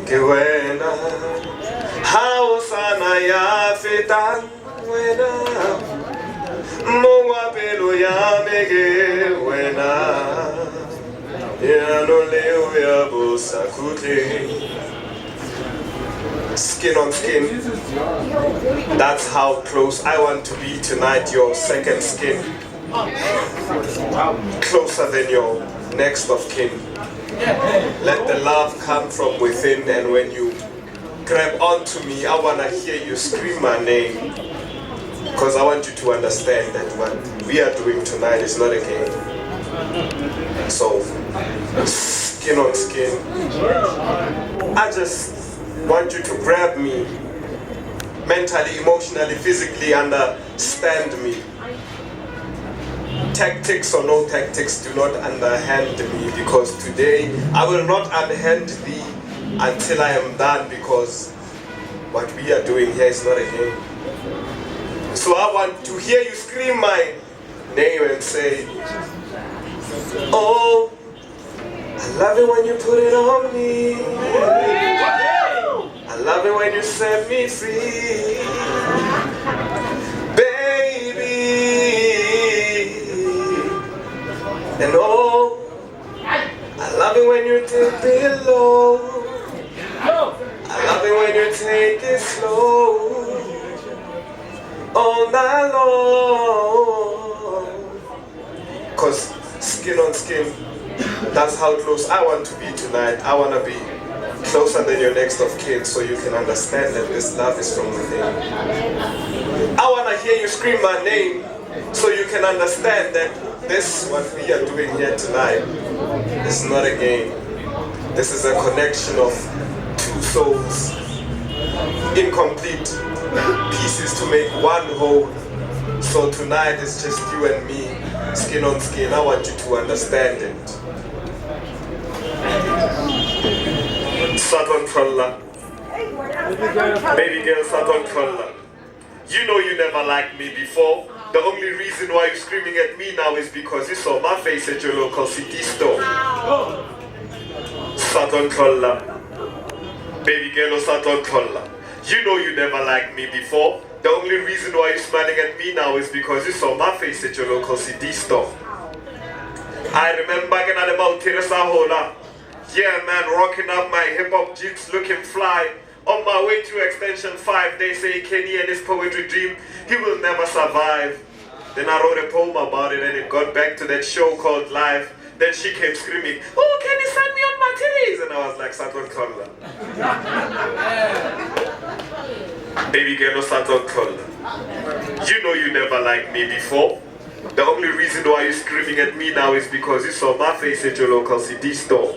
ke wena hao sana ya feta wena mowa pelo ya mege wena ya no leo ya bosakute. Skin on skin. That's how close I want to be tonight. Your second skin, closer than your next of kin. Let the love come from within, and when you grab onto me, I want to hear you scream my name, because I want you to understand that what we are doing tonight is not a game. So, skin on skin. I just want you to grab me mentally, emotionally, physically, understand me. Tactics or no tactics, do not underhand me, because today I will not underhand thee until I am done, because what we are doing here is not a game. So I want to hear you scream my name and say, oh, I love it when you put it on me. I love it when you set me free, baby. And oh, I love it when you dip it low. I love it when you take it slow, all night long. Cause skin on skin, that's how close I want to be tonight. I want to be closer than your next of kin, so you can understand that this love is from within. I want to hear you scream my name, so you can understand that this, what we are doing here tonight, is not a game. This is a connection of two souls, incomplete pieces to make one whole. So tonight is just you and me, skin on skin. I want you to understand it. Southern Trolla. Baby girl, Southern Trolla. You know you never liked me before. The only reason why you're screaming at me now is because you saw my face at your local city store. Southern Trolla. Baby girl, Southern Trolla. You know you never liked me before. The only reason why you're smiling at me now is because you saw my face at your local CD store. I remember getting at about Tirasahola. Yeah man, rocking up my hip-hop jeans, looking fly. On my way to Extension 5, they say Kenny and his poetry dream, he will never survive. Then I wrote a poem about it and it got back to that show called Live. Then she came screaming, oh, Kenny sent me on my titties. And I was like, Saton Kolla. Baby girl, Saton Kolla. You know you never liked me before. The only reason why you're screaming at me now is because you saw my face at your local CD store.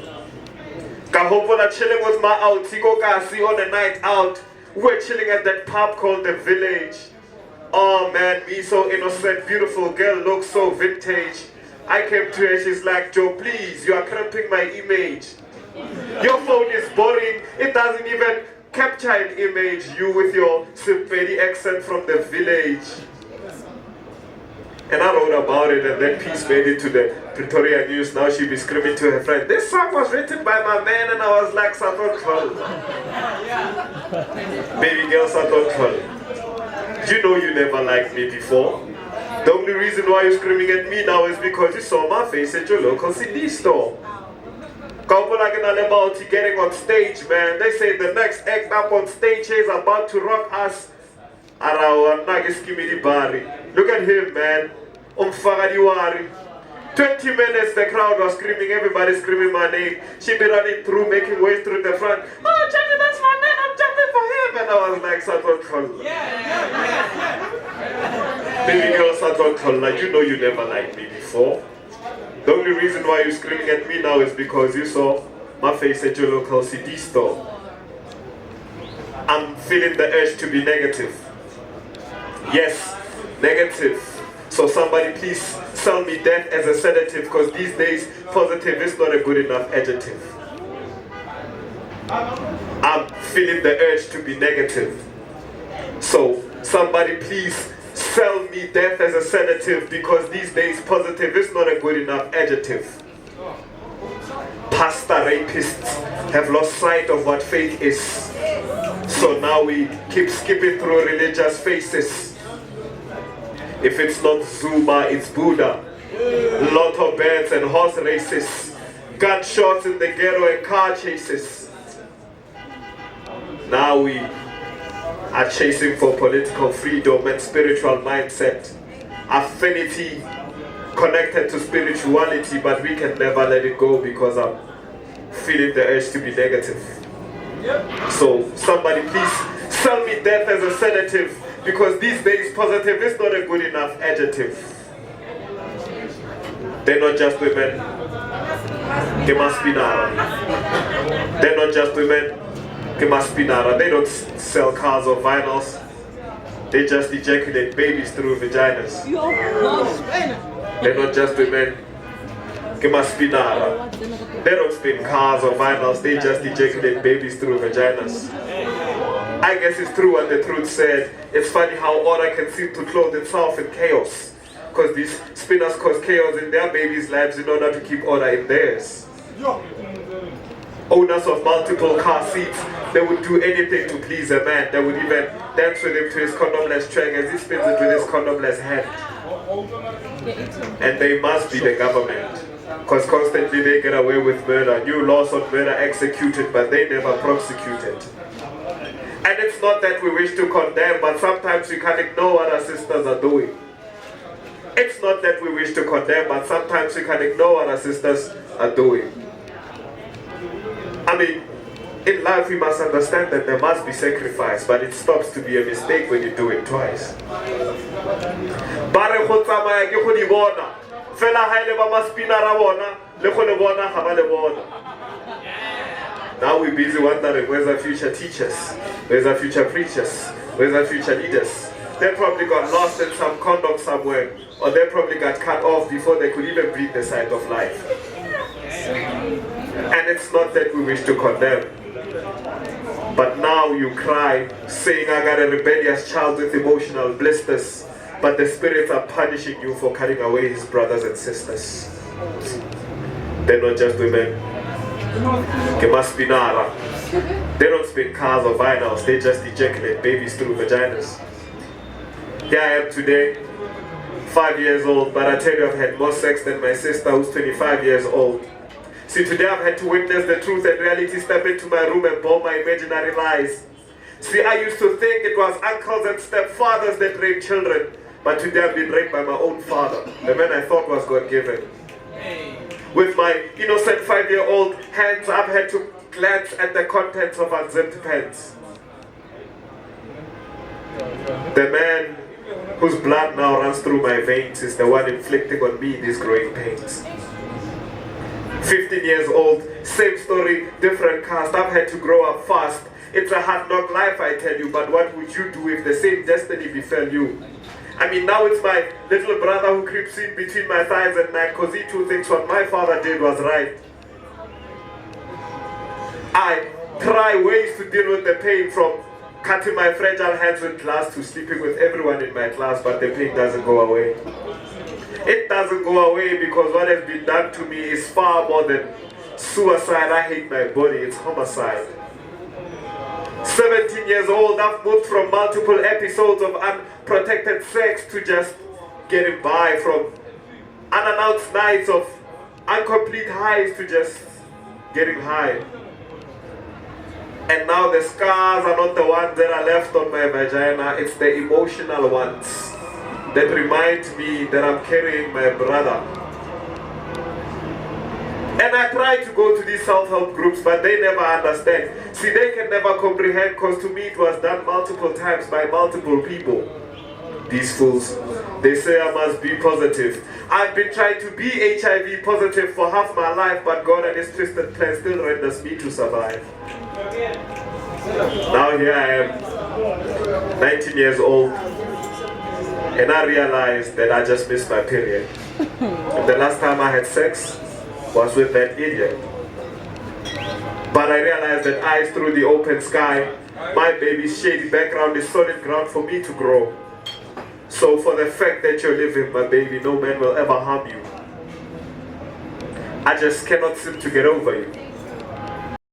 Kahopola chilling with my out, Tigo Kasi on a night out. We're chilling at that pub called The Village. Oh man, me so innocent, beautiful girl, looks so vintage. I came to her, she's like, Joe, please, you are cramping my image. Your phone is boring, it doesn't even capture an image. You with your Simpedi accent from the village. And I wrote about it, and that piece made it to the Pretoria News. Now she'll be screaming to her friend, this song was written by my man, and I was like, Saton Kol. Baby girl, Saton Kol. You know you never liked me before. The only reason why you're screaming at me now is because you saw my face at your local CD store. Couple like an about getting on stage, man. They say the next act up on stage is about to rock us. Look at him, man. 20 minutes, the crowd was screaming, everybody screaming my name. She be running through, making ways through the front. Oh, Johnny, that's my man, I'm jumping for him. And I was like, Saton Kolla. Baby girl, Saton Kolla, you know you never liked me before. The only reason why you're screaming at me now is because you saw my face at your local CD store. I'm feeling the urge to be negative. Yes, negative. So somebody please sell me death as a sedative, because these days positive is not a good enough adjective. I'm feeling the urge to be negative. So somebody please sell me death as a sedative, because these days positive is not a good enough adjective. Pass master rapists have lost sight of what faith is. So now we keep skipping through religious faces. If it's not Zuma, it's Buddha. Lotto beds and horse races. Gunshots in the ghetto and car chases. Now we are chasing for political freedom and spiritual mindset. Affinity connected to spirituality, but we can never let it go because I'm feeling the urge to be negative. So somebody please sell me death as a sedative, because these days positive is not a good enough adjective. They're not just women. They must be nara. They're not just women. They must be nara. They don't sell cars or vinyls. They just ejaculate babies through vaginas. They're not just women. They must be nara. They don't spin cars or vinyls. They just ejaculate babies through vaginas. I guess it's true what the truth said. It's funny how order can seem to clothe itself in chaos. Because these spinners cause chaos in their babies' lives in order to keep order in theirs. Owners of multiple car seats, they would do anything to please a man. They would even dance with him to his condomless track as he spins it with his condomless hand. And they must be the government. Because constantly they get away with murder. New laws on murder executed, but they never prosecuted. And it's not that we wish to condemn, but sometimes we can't ignore what our sisters are doing. It's not that we wish to condemn, but sometimes we can ignore what our sisters are doing. I mean, in life we must understand that there must be sacrifice, but it stops to be a mistake when you do it twice. Now we're busy wondering, where's our future teachers? Where's our future preachers? Where's our future leaders? They probably got lost in some condom somewhere, or they probably got cut off before they could even breathe the sight of life. And it's not that we wish to condemn, but now you cry, saying I got a rebellious child with emotional blisters, but the spirits are punishing you for cutting away his brothers and sisters. They're not just women. They must be nara. They don't spin cars or vinyls, they just ejaculate babies through vaginas. Here I am today, 5 years old, but I tell you I've had more sex than my sister who's 25 years old. See, today I've had to witness the truth and reality step into my room and bore my imaginary lies. See, I used to think it was uncles and stepfathers that raped children, but today I've been raped by my own father, the man I thought was God-given. With my innocent 5-year-old hands, I've had to glance at the contents of unzipped pants. The man whose blood now runs through my veins is the one inflicting on me these growing pains. 15 years old, same story, different cast. I've had to grow up fast. It's a hard knock life, I tell you, but what would you do if the same destiny befell you? I mean, now it's my little brother who creeps in between my thighs at night because he too thinks what my father did was right. I try ways to deal with the pain, from cutting my fragile hands with glass to sleeping with everyone in my class, but the pain doesn't go away. It doesn't go away because what has been done to me is far more than suicide. I hate my body, it's homicide. 17 years old, I've moved from multiple episodes of unprotected sex to just getting by, from unannounced nights of incomplete highs to just getting high. And now the scars are not the ones that are left on my vagina, it's the emotional ones that remind me that I'm carrying my brother. And I try to go to these self-help groups, but they never understand. See, they can never comprehend, because to me it was done multiple times by multiple people. These fools, they say I must be positive. I've been trying to be HIV positive for half my life, but God and his twisted plan still renders me to survive. Now here I am, 19 years old, and I realized that I just missed my period. And the last time I had sex was with that idiot. But I realized that eyes through the open sky, my baby's shady background is solid ground for me to grow. So for the fact that you're living, my baby, no man will ever harm you. I just cannot seem to get over you.